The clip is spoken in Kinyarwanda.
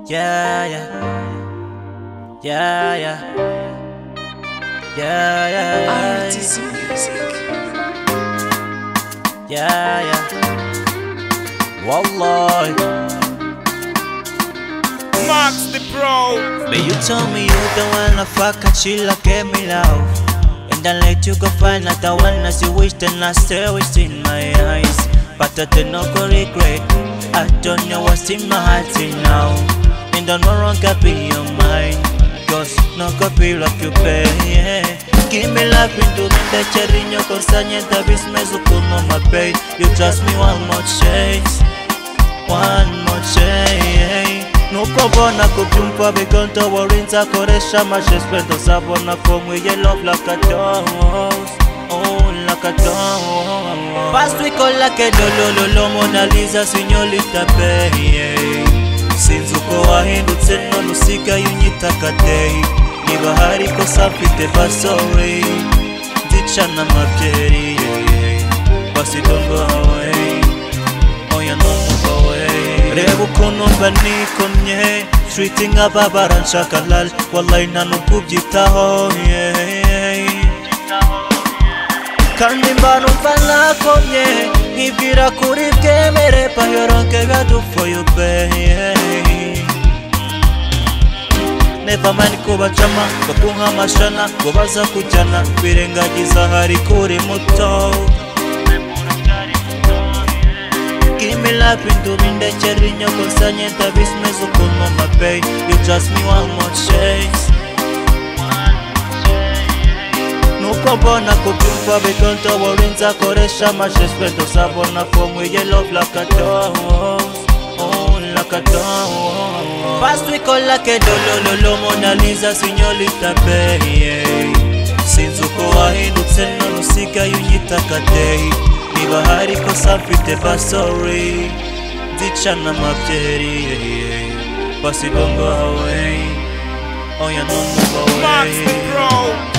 Yeah, yeah, yeah, yeah, yeah, yeah, RTC Music. yeah, yeah. Wallahi, Max the Pro. but you told me you the one I fuck and chill like me love. And I let you go find another one as you wish, then I stay within my eyes. But I do not go regret. I don't know what's in my heart now. And I no longer be your mind. Cause no copy like you pay, yeah. Give me life into the cherry in your concern, and the business of my pay. You trust me one more chance. One more chance. No kubona kubyumva bigonda warinza koresha amashespendo zabona ko nkwiye love like a dose. Oh, like a dose. Past week all like a dololo Mona Lisa Señorita Bay. Sinzi uko wahindutse none usigaye unyita day. Niba hari kosa mfite basore ndicana amabyeri, basi don't go away. Oya numuva away. Reba ukuntu mba nikomye treating ababara nshaka lal. Wallahi nta nukubyitaho, kandi mba numva nakomye nkibwira kuri bwemere payoronke gadu for you babe. Never mind kubacama bakunka amashana ngo baza kujyana birengagiza hari kuri muto. Give me life into indekera inyoko nsanye ndabismeza ukuntu mapay. You trust me one more chance. Nuko mbona kubyumva bigonda warinza koresha amashespendo zabona ko nkwiye love like a dose. Oh, like a dose. Past week all like a dololo Mona Lisa Señorita Bay. Sinzi uko wahindutse none usigaye unyita day. Niba hari kosa mfite basore ndicana amabyeri, basi don't go away. Oya numuva away. Max the Pro.